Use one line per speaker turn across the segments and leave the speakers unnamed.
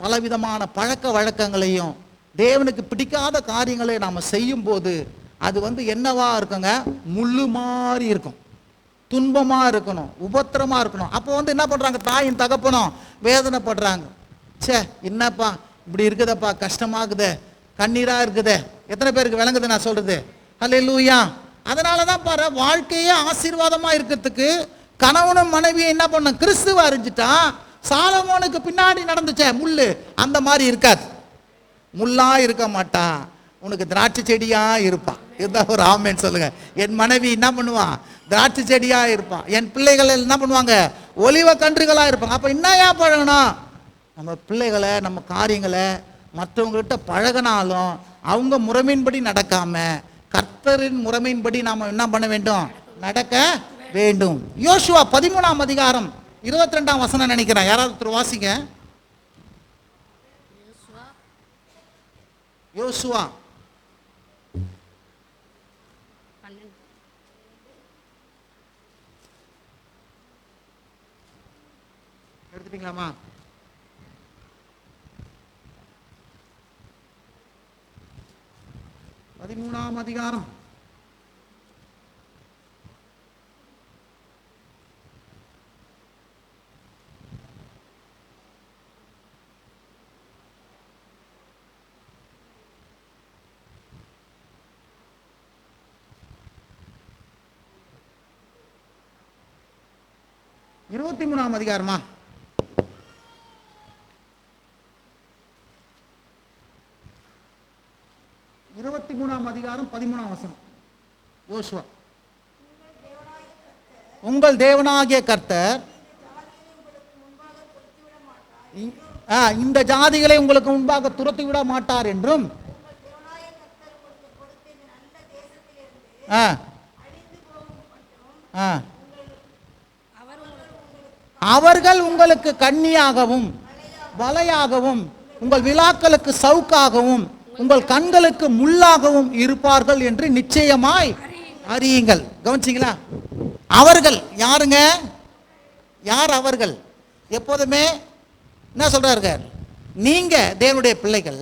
பலவிதமான பழக்க வழக்கங்களையும் தேவனுக்கு பிடிக்காத காரியங்களை நாம் செய்யும் போது அது என்னவா இருக்குங்க? முள்ளு மாதிரி இருக்கும், துன்பமாக இருக்கணும், உபத்திரமாக இருக்கணும். அப்போ என்ன பண்ணுறாங்க? தாயின் தகப்பனும் வேதனைப்படுறாங்க. சே, என்னப்பா இப்படி இருக்குதப்பா, கஷ்டமாகுதே, கண்ணீராக இருக்குதே. எத்தனை பேருக்கு விளங்குது நான் சொல்கிறது? ஹல்லேலூயா. அதனால தான் பாரு, வாழ்க்கையே ஆசீர்வாதமாக இருக்கிறதுக்கு கணவனும் மனைவியை என்ன பண்ண? கிறிஸ்துவ அறிஞ்சிட்டா சாலமோனுக்கு பின்னாடி நடந்துச்சே முள்ளு, அந்த மாதிரி இருக்காது. முள்ளா இருக்க மாட்டா, உனக்கு திராட்சை செடியா இருப்பா. இதுதான் ஒரு ஆமேன்னு சொல்லுங்க. என் மனைவி என்ன பண்ணுவான்? திராட்சை செடியா இருப்பான். என் பிள்ளைகள் என்ன பண்ணுவாங்க? ஒலிவ கன்றுகளா இருப்பாங்க. அப்ப என்னையா பழகணும்? நம்ம பிள்ளைகளை, நம்ம காரியங்களை மற்றவங்ககிட்ட பழகினாலும் அவங்க முறைமையின்படி நடக்காம கர்த்தரின் முறைமையின்படி நாம என்ன பண்ண வேண்டும்? நடக்க வேண்டும். யோசுவா 13ஆம் அதிகாரம் 22ஆம் வசனம் நினைக்கிறேன். யாராவது வாசிங்க. யோசுவா எடுத்துட்டீங்களாமா? பதிமூணாம் அதிகாரம் 23ஆம் அதிகாரமா? 23ஆம் அதிகாரம் 13ஆம் வசனம். யோசுவா, உங்கள் தேவனாகிய கர்த்தர் இந்த ஜாதிகளை உங்களுக்கு முன்பாக துரத்தி விட மாட்டார் என்றும், அவர்கள் உங்களுக்கு கண்ணியாகவும் வலையாகவும் உங்கள் விழாக்களுக்கு சவுக்காகவும் உங்கள் கண்களுக்கு முள்ளாகவும் இருப்பார்கள் என்று நிச்சயமாய் அறியுங்கள். கவனிச்சிங்களா? அவர்கள் யாருங்க? யார் அவர்கள்? எப்போதுமே என்ன சொல்றாரு? நீங்க தேவனுடைய பிள்ளைகள்,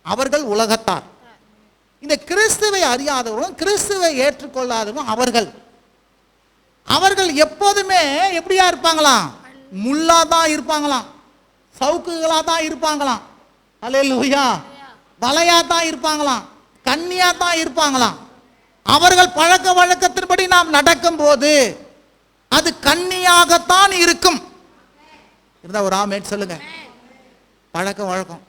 அவர்கள் உலகத்தார். இந்த கிறிஸ்துவை அறியாதவரும் கிறிஸ்துவை ஏற்றுக்கொள்ளாதவரும் அவர்கள். அவர்கள் எப்போதுமே எப்படியா இருப்பாங்களாம்? முள்ளா தான் இருப்பாங்களாம், சவுக்குகளா தான் இருப்பாங்களாம், அல்லேலூயா, வலையா தான் இருப்பாங்களாம், கண்ணியா தான் இருப்பாங்களாம். அவர்கள் பழக்க வழக்கத்தின்படி நாம் நடக்கும் போது அது கண்ணியாகத்தான் இருக்கும். இருந்தா ஒரு ஆமேன் சொல்லுங்க. பழக்க வழக்கம்,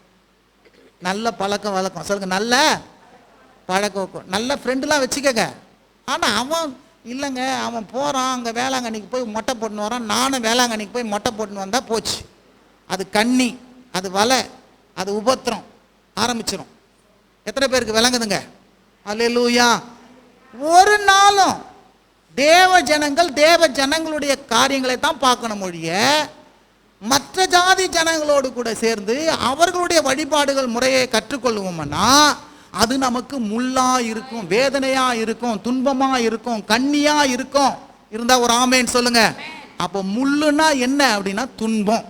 நல்ல பழக்க வழக்கம் சொல்லுங்க. நல்ல பழக்க வழக்கம், நல்ல ஃப்ரெண்டுலாம் வச்சுக்கங்க. ஆனால் அவன் இல்லைங்க, அவன் போகிறான் அங்கே வேளாங்கண்ணிக்கு போய் மொட்டை போட்டுன்னு வரான், நானும் வேளாங்கண்ணிக்கு போய் மொட்டை போட்டுன்னு வந்தால் போச்சு. அது கண்ணி, அது வலை, அது உபத்திரம் ஆரம்பிச்சிடும். எத்தனை பேருக்கு விளங்குதுங்க? அல்லேலூயா. ஒரு நாளும் தேவ ஜனங்கள் தேவ ஜனங்களுடைய காரியங்களை தான் பார்க்கணும் ஒழிய மற்ற ஜாதி ஜனங்களோடு கூட சேர்ந்து அவர்களுடைய வழிபாடுகள் முறையை கற்றுக்கொள்வோம்னா அது நமக்கு முள்ளா இருக்கும், வேதனையா இருக்கும், துன்பமா இருக்கும், கண்ணியா இருக்கும். இருந்தா ஒரு ஆமேன்னு சொல்லுங்க. அப்போ முள்ளுனா என்ன அப்படின்னா துன்பம்.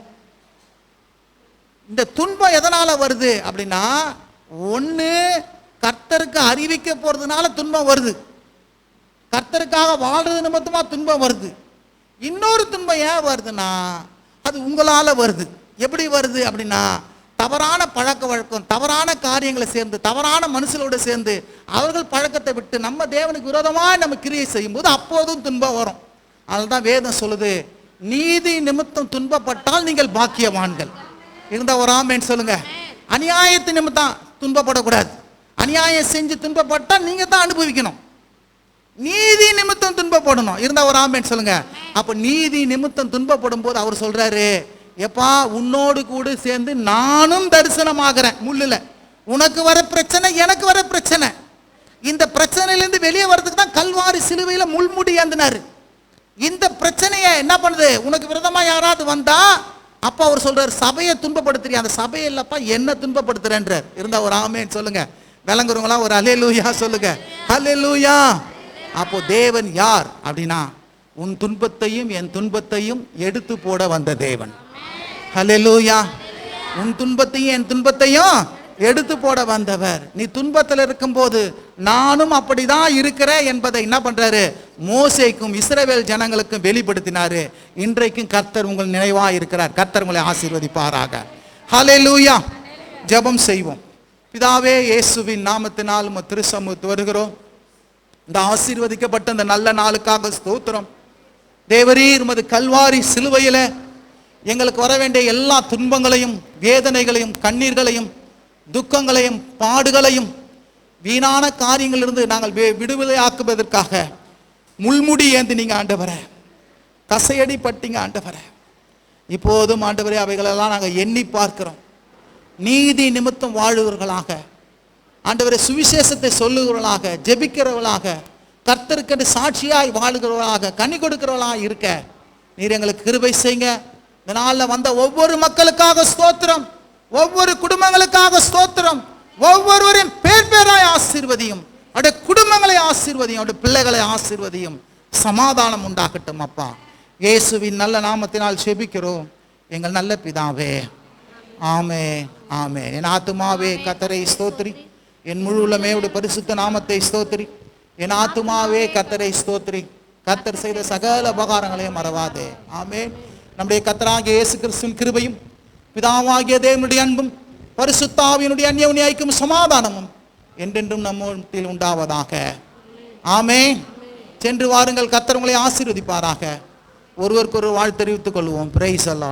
இந்த துன்பம் எதனால வருது அப்படின்னா, ஒன்று கர்த்தருக்கு அறிவிக்க போறதுனால துன்பம் வருது, கர்த்தருக்காக வாழ்றது நிமித்தமா துன்பம் வருது. இன்னொரு துன்பம் ஏன் வருதுன்னா அது உங்களால வருது. எப்படி வருது அப்படின்னா, தவறான பழக்க வழக்கம், தவறான காரியங்களை சேர்ந்து தவறான மனுஷனோடு சேர்ந்து அவர்கள் பழக்கத்தை விட்டு நம்ம தேவனுக்கு விரோதமாக நம்ம கிரியை செய்யும் போது அப்போதும் துன்பம் வரும். அதுதான் வேதம் சொல்லுது, நீதி நிமித்தம் துன்பப்பட்டால் நீங்கள் பாக்கியவான்கள். இருந்தா ஒரு ஆமேன்னு சொல்லுங்க. அநியாயத்து நிமித்தம் துன்பப்படக்கூடாது. அநியாயம் செஞ்சு துன்பப்பட்டால் நீங்க தான் அனுபவிக்கணும். நீதி நிமித்தம் துன்பப்படணும். இருந்தா ஒரு ஆமேன்னு சொல்லுங்க. அப்ப நீதி நிமித்தம் துன்பப்படும் போது அவர் சொல்றாரு, எப்பா உன்னோடு கூட சேர்ந்து நானும் தரிசனமாகிறேன். முள்ளுல உனக்கு வர பிரச்சனை, எனக்கு வர பிரச்சனை. இந்த பிரச்சனையிலிருந்து வெளியே வர்றதுக்கு தான் கல்வாரி சிலுவையில முள்முடி ஏந்தினாரு. இந்த பிரச்சனையை என்ன பண்ணுது? உனக்கு விரோதமா யாராவது வந்தா அப்ப அவர் சொல்றாரு, சபையை துன்பப்படுத்துறியா? அந்த சபையை இல்லப்பா, என்ன துன்பப்படுத்துறேன்றார். இருந்தா ஒரு ஆமேன்னு சொல்லுங்க. விளங்குறவங்களா ஒரு அல்லேலூயா சொல்லுங்க. அல்லேலூயா. அப்போ தேவன் யார் அப்படின்னா, உன் துன்பத்தையும் என் துன்பத்தையும் எடுத்து போட வந்த தேவன். ஹல்லேலூயா. உன் துன்பத்தையும் என் துன்பத்தையும் எடுத்து போட வந்தவர். நீ துன்பத்தில் இருக்கும்போது நானும் அப்படிதான் இருக்கிறேன் என்பதை என்ன பண்றாரு? மோசேக்கும் இஸ்ரவேல் ஜனங்களுக்கும் வெளிப்படுத்தினாரு. இன்றைக்கும் கர்த்தர் உங்கள் நினைவா இருக்கிறார். கர்த்தர் உங்களை ஆசீர்வதிப்பாராக. ஹல்லேலூயா. ஜெபம் செய்வோம். பிதாவே, இயேசுவின் நாமத்தினால் உம்முடைய திருசமூகத்துக்கு வருகிறோம். இந்த ஆசீர்வதிக்கப்பட்ட இந்த நல்ல நாளுக்காக ஸ்தோத்திரம். தேவரீர் உமது கல்வாரி சிலுவையில எங்களுக்கு வர வேண்டிய எல்லா துன்பங்களையும், வேதனைகளையும், கண்ணீர்களையும், துக்கங்களையும், பாடுகளையும், வீணான காரியங்களிலிருந்து நாங்கள் விடுதலை ஆக்குவதற்காக முள்முடி ஏந்தி நீங்க ஆண்டவரே, கசையடி பட்டிங்க ஆண்டவரே. இப்போதும் ஆண்டவரே அவைகளெல்லாம் நாங்கள் எண்ணி பார்க்கிறோம். நீதி நிமித்தம் வாழுகிறவர்களாக ஆண்டவரே, சுவிசேஷத்தை சொல்லுகிறவர்களாக, ஜெபிக்கிறவர்களாக, கர்த்தருக்கு சாட்சியாய் வாழுகிறவர்களாக, கனி கொடுக்கிறவர்களாக இருக்க நீர் எங்களுக்கு கிருபை செய்யுங்க. இந்த நாளில் வந்த ஒவ்வொரு மக்களுக்காக ஸ்தோத்திரம், ஒவ்வொரு குடும்பங்களுக்காக ஸ்தோத்திரம். ஒவ்வொருவரையும் பேர் பேராய் ஆசீர்வதியும். அவருடைய குடும்பங்களை ஆசீர்வதியும், அவருடைய பிள்ளைகளை ஆசீர்வதியும். சமாதானம் உண்டாகட்டும் அப்பா. இயேசுவின் நல்ல நாமத்தினால் செபிக்கிறோம் எங்கள் நல்ல பிதாவே. ஆமே ஆமே. என் ஆத்துமாவே கர்த்தரை ஸ்தோத்திரி, என் முழு உள்ளமே பரிசுத்த நாமத்தை ஸ்தோத்திரி. என் ஆத்துமாவே கர்த்தரை ஸ்தோத்திரி, கர்த்தர் செய்த சகல உபகாரங்களையும் மறவாதே. ஆமே. நம்முடைய கர்த்தராகிய இயேசு கிறிஸ்துவின் கிருபையும், பிதாவாகிய தேவனுடைய அன்பும், பரிசுத்த ஆவியினுடைய அந்யோன்ய ஐக்கியமும் சமாதானமும் என்றென்றும் நம்மில் உண்டாவதாக. ஆமே. சென்று வாருங்கள். கர்த்தர் உங்களை ஆசீர்வதிப்பாராக. ஒருவருக்கு ஒரு வாழ்த்து தெரிவித்துக் கொள்வோம். பிரைஸ் அல்லாஹ்.